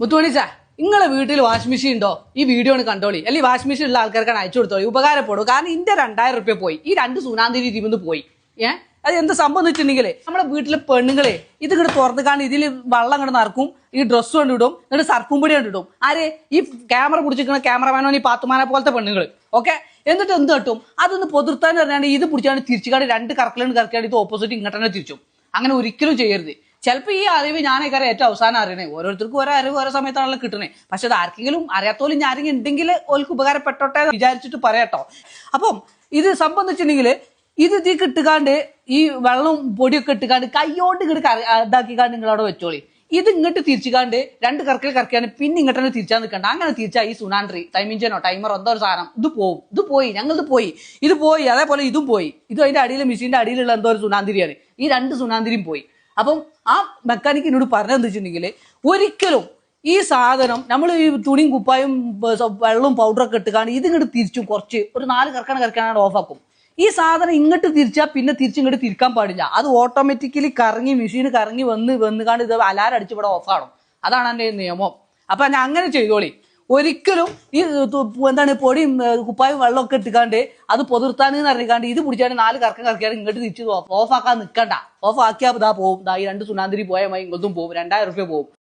മുത്തുമണിച്ചാ നിങ്ങളെ വീട്ടിൽ washing machine ഉണ്ടോ? ഈ വീഡിയോ ആണ് കണ്ടോളി, അല്ലെങ്കിൽ വാഷിംഗ് മെഷീൻ ഉള്ള ആൾക്കാർക്കാണ് അയച്ചു കൊടുത്തോളി, ഉപകാരപ്പെടും. കാരണം ഇന്റെ 2000 റുപ്യ പോയി, ഈ 2 സുനാന്തിരി ഇരുന്ന് പോയി. അത് എന്ത് സംഭവം വെച്ചിട്ടുണ്ടെങ്കിലേ, നമ്മുടെ വീട്ടിലെ പെണ്ണുങ്ങളെ ഇത് ഇങ്ങോട്ട് തുറന്ന് കാണി ഇതിൽ വെള്ളം ഇങ്ങോട്ട് നടക്കും, ഈ ഡ്രസ്സ് കൊണ്ട് ഇടും, എന്നിട്ട് സർപ്പും പൊടി കൊണ്ട് ഇടും. ആരെ? ഈ ക്യാമറ പിടിച്ചിരിക്കുന്ന ക്യാമറമാനോ ഈ പാത്തുമാനെ പോലത്തെ പെണ്ണുങ്ങൾ. ഓക്കെ, എന്നിട്ട് എന്ത് കട്ടും, അതൊന്ന് പൊതിർത്താൻ പറഞ്ഞാൽ ഇത് പിടിച്ചാണ് തിരിച്ചുകാണ്ട് 2 കറക്കലുണ്ട് ഇത് ഓപ്പോസിറ്റ് ഇങ്ങോട്ട് തന്നെ തിരിച്ചു. അങ്ങനെ ഒരിക്കലും ചെയ്യരുത്. ചിലപ്പോൾ ഈ അറിവ് ഞാനേക്കാരെ ഏറ്റവും അവസാനം അറിയണേ, ഓരോരുത്തർക്കും ഓരോ അറിവ് ഓരോ സമയത്താണല്ലോ കിട്ടണേ. പക്ഷെ അത് ആർക്കെങ്കിലും അറിയാത്തോലും ഞാൻ ആരെങ്കിലും ഉണ്ടെങ്കിൽ ഓൾക്ക് ഉപകാരപ്പെട്ടോട്ടെ വിചാരിച്ചിട്ട് പറയാട്ടോ. അപ്പം ഇത് സംബന്ധിച്ചിട്ടുണ്ടെങ്കിൽ ഇത് ഇട്ടുകാണ്ട് ഈ വെള്ളവും പൊടിയൊക്കെ ഇട്ടുകാണ്ട് കൈയോണ്ട് ഇങ്ങോട്ട് ഇതാക്കിക്കാണ്ട് നിങ്ങളവിടെ വെച്ചോളി. ഇത് ഇങ്ങോട്ട് തിരിച്ചുകാണ്ട് 2 കറക്കാണ്, പിന്നെ ഇങ്ങോട്ട് തന്നെ തിരിച്ചാൽ നിൽക്കണ്ട. അങ്ങനെ തിരിച്ചാൽ ഈ സുനാൻട്രി ടൈമിഞ്ചനോ ടൈമറോ എന്തോ ഒരു സാധനം ഇത് പോവും. ഇത് പോയി, ഞങ്ങളിത് പോയി, ഇത് പോയി, അതേപോലെ ഇതും പോയി. ഇതും അതിന്റെ അടിയിലെ മെഷീന്റെ അടിയിലുള്ള എന്തോ ഒരു സുനാന്തിരിയാണ്. ഈ 2 സുനാന്തിരിയും പോയി. അപ്പം ആ മെക്കാനിക്ക് എന്നോട് പറഞ്ഞതെന്ന് വെച്ചിട്ടുണ്ടെങ്കിൽ, ഒരിക്കലും ഈ സാധനം നമ്മൾ ഈ തുണിയും കുപ്പായും വെള്ളവും പൗഡറൊക്കെ ഇട്ടുകാണ്ട് ഇത് ഇങ്ങോട്ട് തിരിച്ചും കുറച്ച് ഒരു 4 കറക്കാണ് ഓഫാക്കും. ഈ സാധനം ഇങ്ങോട്ട് തിരിച്ചാൽ പിന്നെ തിരിച്ചിങ്ങോട്ട് തിരിക്കാൻ പാടില്ല. അത് ഓട്ടോമാറ്റിക്കലി കറങ്ങി മെഷീൻ കറങ്ങി വന്നുകാണ്ട് ഇത് അലാരം അടിച്ച് ഇവിടെ ഓഫാണ്. അതാണ് എൻ്റെ നിയമം. അപ്പൊ ഞാൻ അങ്ങനെ ചെയ്തോളി. ഒരിക്കലും ഈ പൊടിയും കുപ്പായും വെള്ളമൊക്കെ ഇട്ടുകാണ്ട് അത് പൊതിർത്താനെന്ന് അറിയിക്കാണ്ട് ഇത് പിടിച്ചാണ്ട് 4 കറക്കിയാൽ ഇങ്ങോട്ട് തിരിച്ച് ഓഫാക്കാൻ നിൽക്കണ്ട. ഓഫ് ആക്കിയാൽ ഇതാ പോവും. ഈ 2 സുനാന്തിരി പോയാൽ മതി, ഇങ്ങോട്ടും പോവും, 2000 റുപ്യ പോവും.